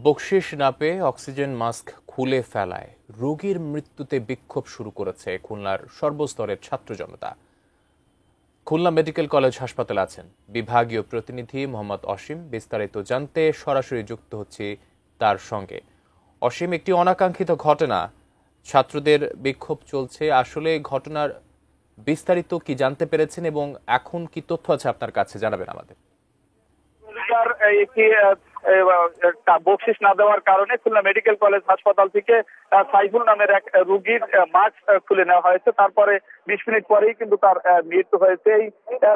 বকশিশ না পেয়ে oxygen mask খুলে ফেলায় রোগীর মৃত্যুতে বিক্ষোভ শুরু করেছে খুলনার সর্বস্তরের ছাত্র জনতা। খুলনা মেডিকেল কলেজ হাসপাতালে আছেন বিভাগীয় প্রতিনিধি মোহাম্মদ অসীম। বিস্তারিত জানতে সরাসরি যুক্ত হচ্ছি তার সঙ্গে। অসীম, একটি অনাকাঙ্ক্ষিত ঘটনা, ছাত্রদের বিক্ষোভ চলছে, আসলে ঘটনার বিস্তারিত কি জানতে পেরেছেন এবং এখন কি তথ্য আছে আপনার কাছে, জানাবেন আমাদের। বকশিশ না দেওয়ার কারণে খুলনা মেডিকেল কলেজ হাসপাতাল থেকে সাইফুল নামের এক রোগীর মাস্ক খুলে নেওয়া হয়েছে। তারপরে 20 মিনিট পরেই কিন্তু তার মৃত্যু হয়েছে। এই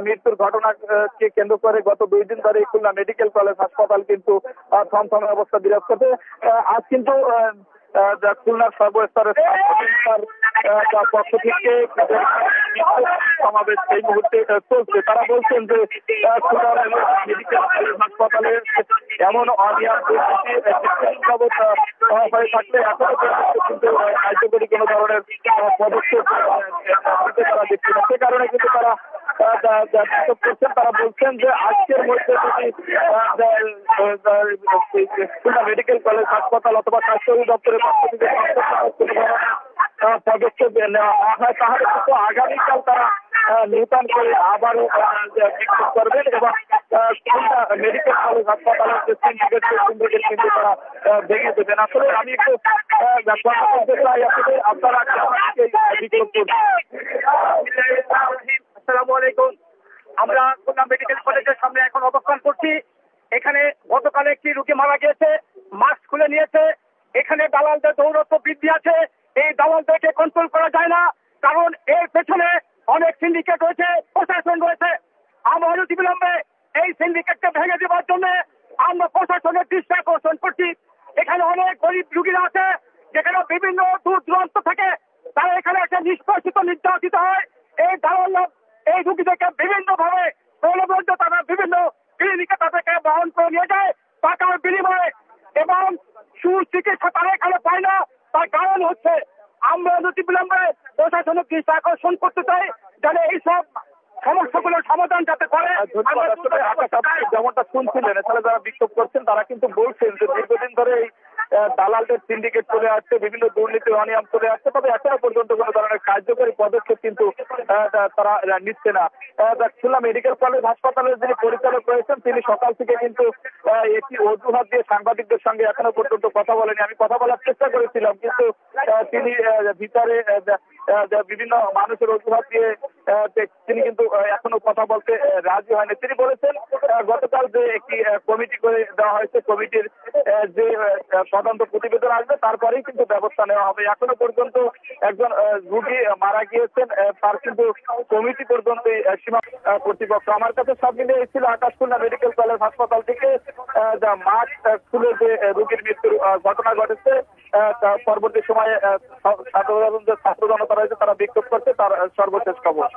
মৃত্যুর ঘটনাকে কেন্দ্র করে গত 2 দিন ধরে খুলনা মেডিকেল কলেজ হাসপাতাল কিন্তু থমথমে অবস্থা বিরাজ করছে। আজ কিন্তু খুলনার সর্বস্তরের পক্ষ থেকে সমাবেশ এই মুহূর্তে চলছে। তারা বলছেন যে খুলনা মেডিকেল কলেজ হাসপাতালে এমন অনিয়ম হয়ে থাকলে এখনো কিন্তু কার্যকরী কোনো ধরনের পদক্ষেপ তারা দেখছে না। সে কারণে কিন্তু তারা করছেন। তারা বলছেন যে আজকের মধ্যে যদি খুলনা মেডিকেল কলেজ হাসপাতাল অথবা স্বাস্থ্য অধিদপ্তরের পক্ষ থেকে পদক্ষেপ নেওয়া হয় তাহলে কিন্তু আগামীকাল তারা নূতন করে আবারও বিক্ষোভ করবেন এবং খুলনা মেডিকেল কলেজ হাসপাতালের যে সিন্ডিকেট কিন্তু তারা ভেঙে দেবেন। আসলে আমি একটু চাই আসলে আপনারা বিক্ষোভ করবেন। আসসালামু আলাইকুম। আমরা খুলনা মেডিকেল কলেজের সামনে এখন অবস্থান করছি। এখানে গতকাল একটি রোগী মারা গিয়েছে, মাস্ক খুলে নিয়েছে। এখানে দালালদের দৌরত্ব বৃদ্ধি আছে। এই দালালদেরকে কন্ট্রোল করা যায় না, কারণ এর পেছনে অনেক সিন্ডিকেট রয়েছে, প্রশাসন রয়েছে। আমরা অনতিবিলম্বে এই সিন্ডিকেটকে ভেঙে দেওয়ার জন্য আমরা প্রশাসনের দৃষ্টি আকর্ষণ করছি। এখানে অনেক গরিব রোগীরা আছে, যেখানে বিভিন্ন দূর দূরান্ত থেকে তারা এখানে এসে নিষ্পেষিত নির্যাতিত হয়। এই দালালরা এই রোগীদেরকে বিভিন্ন ভাবে প্রলোভন, তারা বিভিন্ন ক্লিনিকে তাদেরকে বহন করে নিয়ে যায় টাকার বিনিময়ে এবং সুচিকিৎসা তারা এখানে পায় না। তার কারণ হচ্ছে আমরা অনতিবিলম্বে প্রশাসনের দৃষ্টি আকর্ষণ করতে চাই যেন এইসব সমস্যাগুলোর সমাধান যাতে করে। যেমনটা শুনছিলেন, এছাড়া যারা বিক্ষোভ করছেন তারা কিন্তু বলছেন যে দীর্ঘদিন ধরে এই দালালদের সিন্ডিকেট চলে আসছে, বিভিন্ন দুর্নীতি অনিয়ম চলে আসছে, তবে এখনো পর্যন্ত কোনো ধরনের কার্যকরী পদক্ষেপ কিন্তু তারা নিচ্ছে না। খুলনা মেডিকেল কলেজ হাসপাতালের যিনি পরিচালক রয়েছেন তিনি সকাল থেকে কিন্তু একটি অজুহাত দিয়ে সাংবাদিকদের সঙ্গে এখনো পর্যন্ত কথা বলেনি। আমি কথা বলার চেষ্টা করেছিলাম, কিন্তু তিনি ভিতরে বিভিন্ন মানুষের অজুহাত দিয়ে তিনি কিন্তু এখনো কথা বলতে রাজি হয়নি। তিনি বলেছেন গতকাল যে একটি কমিটি করে দেওয়া হয়েছে, কমিটির যে তদন্ত প্রতিবেদন আসবে তারপরেই কিন্তু ব্যবস্থা নেওয়া হবে। এখনো পর্যন্ত একজন রোগী মারা গিয়েছেন, তার কিন্তু কমিটি পর্যন্ত সীমা কর্তৃপক্ষ। আমার কাছে সব মিলিয়ে ছিল আকাশ খুলনা মেডিকেল কলেজ হাসপাতাল থেকে মাস্ক খুলে যে রোগীর মৃত্যুর ঘটনা ঘটেছে, পরবর্তী সময়ে ছাত্র জনতা রয়েছে তারা বিক্ষোভ করছে, তার সর্বশেষ খবর।